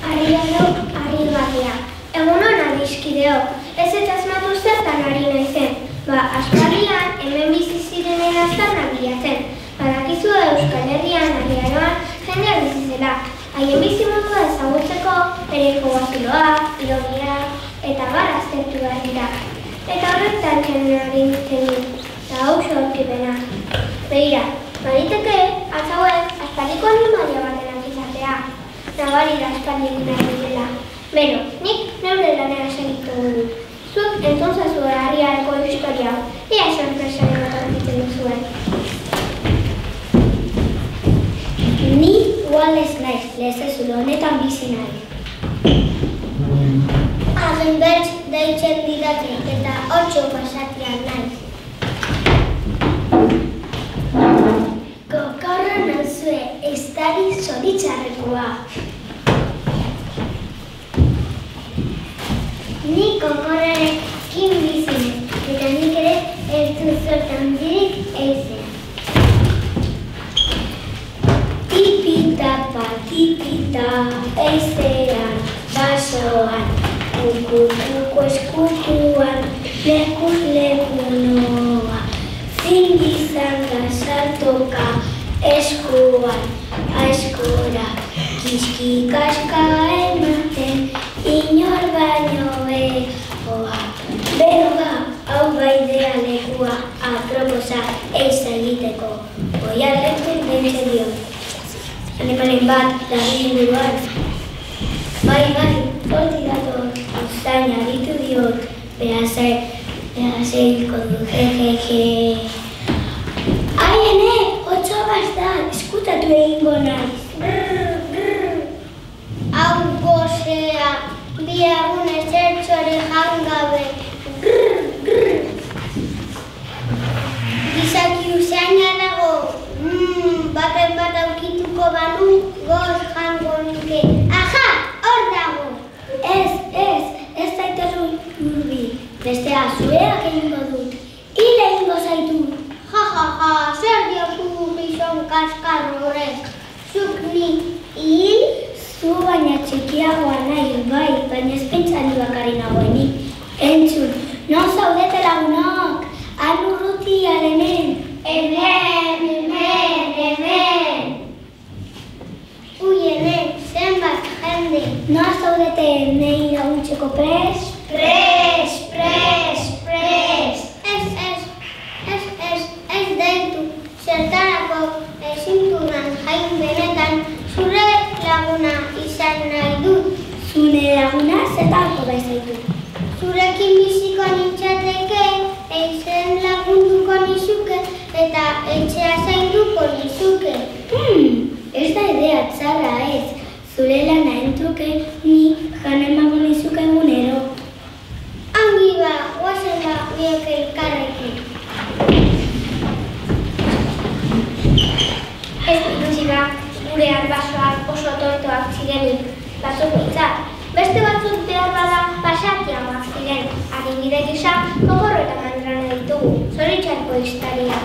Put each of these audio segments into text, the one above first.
Arribagia. Egunon adiskideok, ez eta asmatu zertan ari naizen. Aspaldian hemen bizi zirenen aztarnak bilatzen. Badakizu Euskal Herrian Ariaroan jendea bizi zela. Haien bizimodua ezagutzeko bereko bazuloa, ironia eta bar aztertu behar dira. Eta horretan jendea hori nintzen du, eta hau sorkipena. Begira, baditeke atzauek aspaldiko animalia batenak izatea. Nabari da aspaldik nahi dela. Beno, nik neure lanera segitu dut. Zuek entonzazu Ariareko historia, ea sorpresaren bat aurkitzen duzuen. Ni iguales naiz, lehezezulo honetan bizi nahi. Agenbertz deitzen didate eta 8 pasatian naiz. Kokorro nauzue, ez dari zoritxarrekoa. Ni kokorrarekin bizinez, eta nik ere ez du zertan dirik eizen. Tipitapa, tipita, eizean, basoan, kuku eskutuan, lekuz lekunoa, zingizanga saltoka, eskuan, askora, kiskikaska ematen, inor baino behoa. Beno hau baidea lekua, aproposa eiza egiteko, oiarretzen deitzen dio. Animalen bat, lagin buruan. Bai, hortik dator, usaina ditu diot, behazeiko du, jejeje. Ai, ene, 8 bastan, eskutatu egingo naiz. Hau gozea, bi egun ezertzore jangabe. Gizaki usaina dago, baten bat aukituko banu, goz jango nuke. Aha, hor dago! Ez zaitezu urbi, bestea zueak egingo dut. Hil egingo zaitu. Ja, zer diozu gizon kaskarro horrek? Zuk ni hil? Zu baina txikiagoa nahi, bai, baina ez pentsani bakari nagoenik. Entzun, non zaudete lagunok? Han urrutian hemen. Hemen! Ui, hemen, zenbat jende. Non zaudete nahi laguntzeko prest? Prest! Ez deitu, zertarako ezintunan jain benetan zure laguna izan nahi dut. Zure laguna zetarko baizaitu. Zurekin biziko nintzateke, eizen lagunduko nizuke eta etxea zainduko nizuke. Ez da idea txarra ez. Zure lana entruke ni jan emango nizuke egunero. Hangi ba, guazen ba, biok elkarrekin. Ez dira, gure arbasoak oso tortoak zirenik, batzuk behintzat. Beste batzuk behar bada basatiagoak ziren, adibide gisa kokorro eta mandrana ditugu, zoritxarko historia.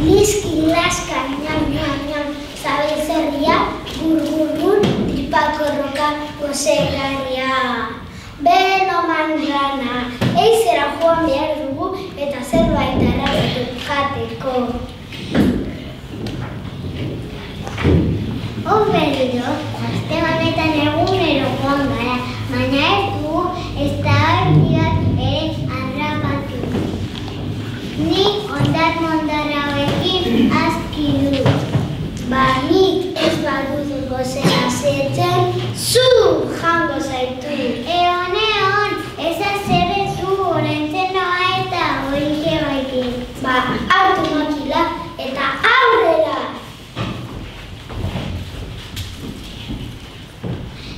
Liski, laska, ñam, zabel zerria, gur, tripakorroka, gozegarria. Beno mandrana, eizera joan behar dugu eta zerbait arabatu jateko. Berriro, aste honetan egunero joan gara, baina ez dugu ez da argiak ere harrapatu. Ni ondar-mondar hauekin aski dut. Nik ez badut gozera zetzen, zu jango zaitu. Eon, ez azere zu orentzen noa eta oike baikin. Hartu makila eta aurrera!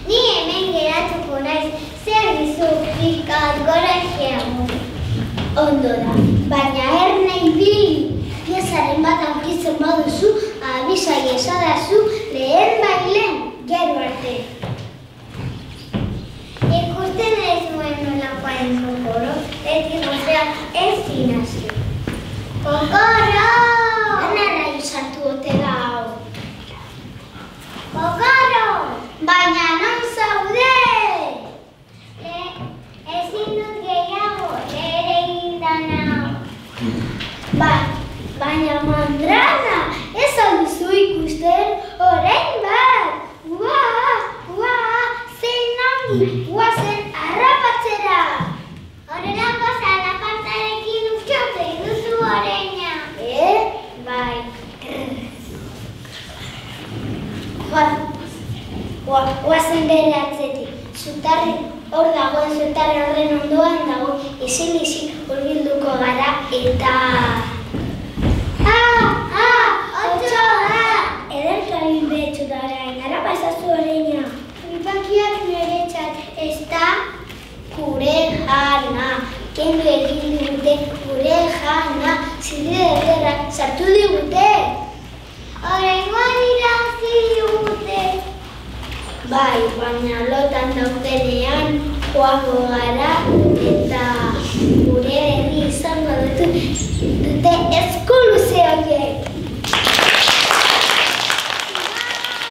Ni hemen geratuko naiz, zer dizu pikat gorajeago. Ondo da, baina ernei bili. Piezaren bat aurkitzen baduzu, abisai esadazu, lehen, gero arte. Ikusten ez nuen nolakoaren kokoro, beti gozea ez zinazio. Kokoro! Anara izartu ote da hau. Guazen bere atzetik. Hor dagoen zutarri horren ondoan dago, isil hurbilduko gara eta... Otso da! Ederkarin betxu da orain, ara pasazu horreina. Bipakiak niretzat ez da Gure jana, kendu egin digute gure jana, zide ederrak sartu digute. Oraingoan irazi digute. Bai, baina lotan daudenean joango gara eta gure herri izango dute esku